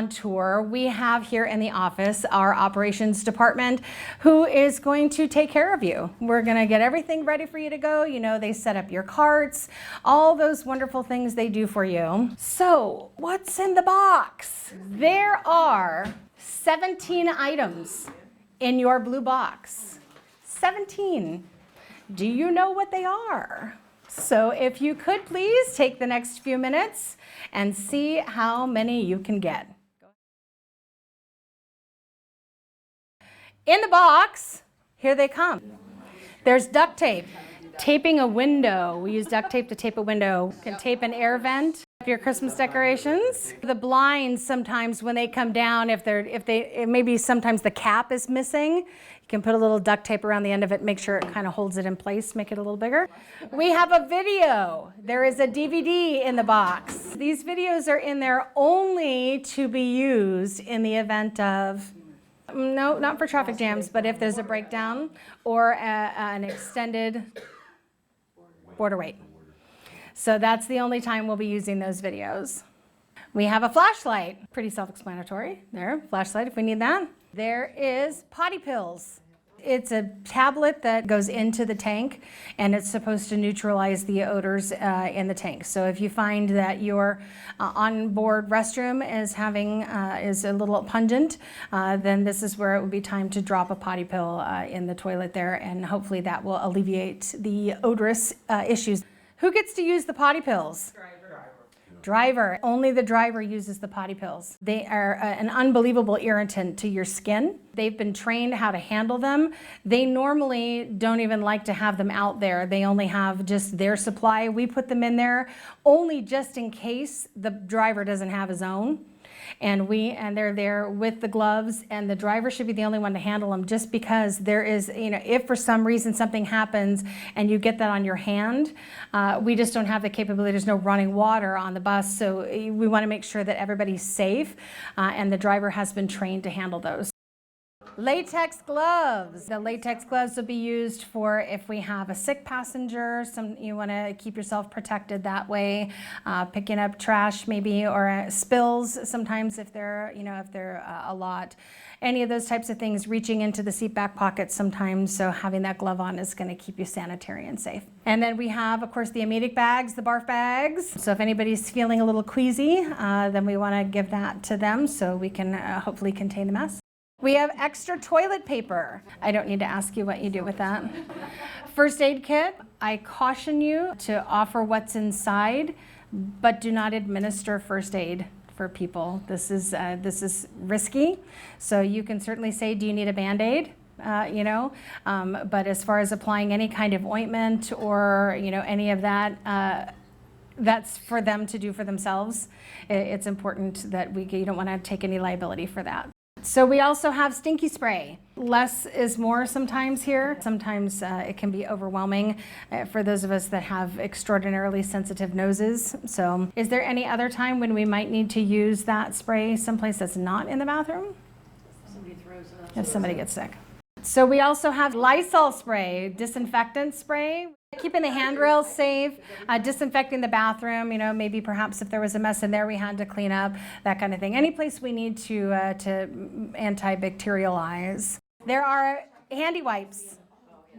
on tour, we have here in the office our operations department who is going to take care of you. We're going to get everything ready for you to go. You know, they set up your carts, all those wonderful things they do for you. So, what's in the box? There are 17 items in your blue box. 17. Do you know what they are? So if you could please take the next few minutes and see how many you can get. In the box, here they come. There's duct tape. Taping a window. We use duct tape to tape a window. You can tape an air vent. Your Christmas decorations. The blinds sometimes when they come down, maybe sometimes the cap is missing, you can put a little duct tape around the end of it, make sure it kind of holds it in place, make it a little bigger. We have a video. There is a DVD in the box. These videos are in there only to be used in the event of, no, not for traffic jams, but if there's a breakdown or an extended border wait. So that's the only time we'll be using those videos. We have a flashlight, pretty self-explanatory. There, flashlight if we need that. There is potty pills. It's a tablet that goes into the tank and it's supposed to neutralize the odors in the tank. So if you find that your onboard restroom is a little pungent, then this is where it would be time to drop a potty pill in the toilet there, and hopefully that will alleviate the odorous issues. Who gets to use the potty pills? Driver. Only the driver uses the potty pills. They are an unbelievable irritant to your skin. They've been trained how to handle them. They normally don't even like to have them out there. They only have just their supply. We put them in there only just in case the driver doesn't have his own. And they're there with the gloves, and the driver should be the only one to handle them, just because there is, if for some reason something happens and you get that on your hand, we just don't have the capability. There's no running water on the bus, so we want to make sure that everybody's safe, and the driver has been trained to handle those. Latex gloves. The latex gloves will be used for if we have a sick passenger. You want to keep yourself protected that way. Picking up trash maybe, or spills sometimes if they're a lot. Any of those types of things, reaching into the seat back pockets sometimes, so having that glove on is going to keep you sanitary and safe. And then we have, of course, the emetic bags, the barf bags. So if anybody's feeling a little queasy, then we want to give that to them so we can hopefully contain the mess. We have extra toilet paper. I don't need to ask you what you do with that. First aid kit. I caution you to offer what's inside, but do not administer first aid for people. This is risky. So you can certainly say, do you need a Band-Aid? But as far as applying any kind of ointment or any of that, that's for them to do for themselves. It's important that you don't want to take any liability for that. So we also have stinky spray. Less is more sometimes here. Sometimes it can be overwhelming for those of us that have extraordinarily sensitive noses. So is there any other time when we might need to use that spray someplace that's not in the bathroom? Somebody throws it up. If somebody gets sick. So we also have Lysol spray, disinfectant spray, keeping the handrails safe, disinfecting the bathroom, maybe perhaps if there was a mess in there we had to clean up, that kind of thing. Any place we need to antibacterialize. There are handy wipes.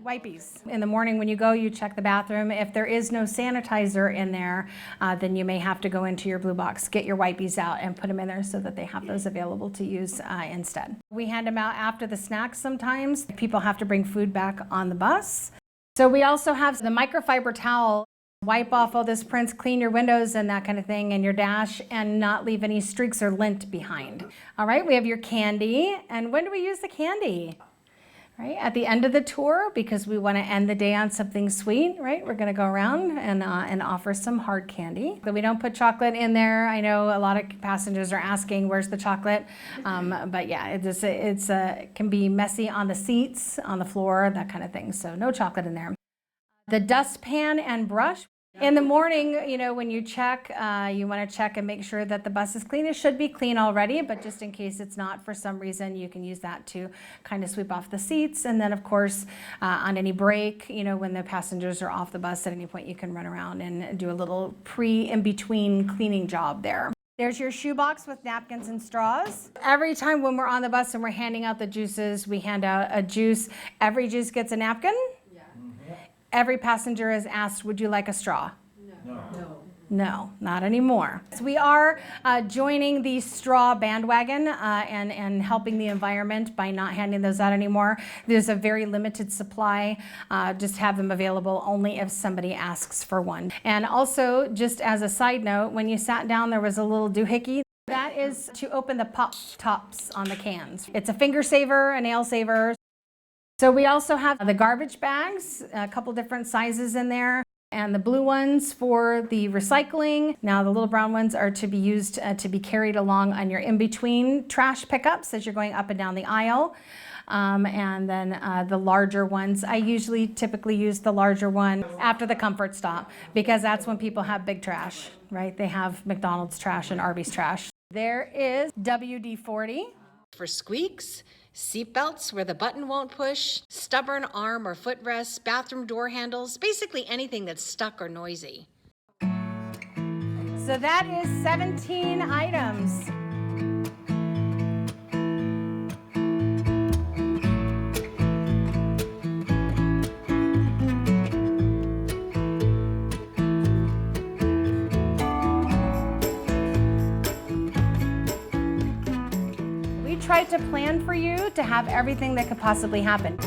Wipies. In the morning when you go, you check the bathroom. If there is no sanitizer in there, then you may have to go into your blue box, get your wipies out and put them in there so that they have those available to use instead. We hand them out after the snacks sometimes. People have to bring food back on the bus. So we also have the microfiber towel. Wipe off all those prints, clean your windows and that kind of thing, and your dash, and not leave any streaks or lint behind. All right, we have your candy. And when do we use the candy? Right, at the end of the tour, because we want to end the day on something sweet, right? We're going to go around and offer some hard candy. But we don't put chocolate in there. I know a lot of passengers are asking, where's the chocolate? But yeah, it can be messy on the seats, on the floor, that kind of thing. So no chocolate in there. The dustpan and brush. In the morning, when you check, you want to check and make sure that the bus is clean. It should be clean already, but just in case it's not for some reason, you can use that to kind of sweep off the seats. And then, of course, on any break, when the passengers are off the bus at any point, you can run around and do a little in-between cleaning job there. There's your shoebox with napkins and straws. Every time when we're on the bus and we're handing out the juices, we hand out a juice. Every juice gets a napkin. Yeah. Every passenger is asked, would you like a straw? No. No, not anymore. So we are joining the straw bandwagon and helping the environment by not handing those out anymore. There's a very limited supply. Just have them available only if somebody asks for one. And also, just as a side note, when you sat down, there was a little doohickey. That is to open the pop tops on the cans. It's a finger saver, a nail saver. So we also have the garbage bags, a couple different sizes in there. And the blue ones for the recycling. Now the little brown ones are to be used to be carried along on your in-between trash pickups as you're going up and down the aisle. And then the larger ones, I typically use the larger one after the comfort stop because that's when people have big trash, right? They have McDonald's trash and Arby's trash. There is WD-40. For squeaks, seat belts where the button won't push, stubborn arm or footrests, bathroom door handles, basically anything that's stuck or noisy. So that is 17 items. We tried to plan for you to have everything that could possibly happen.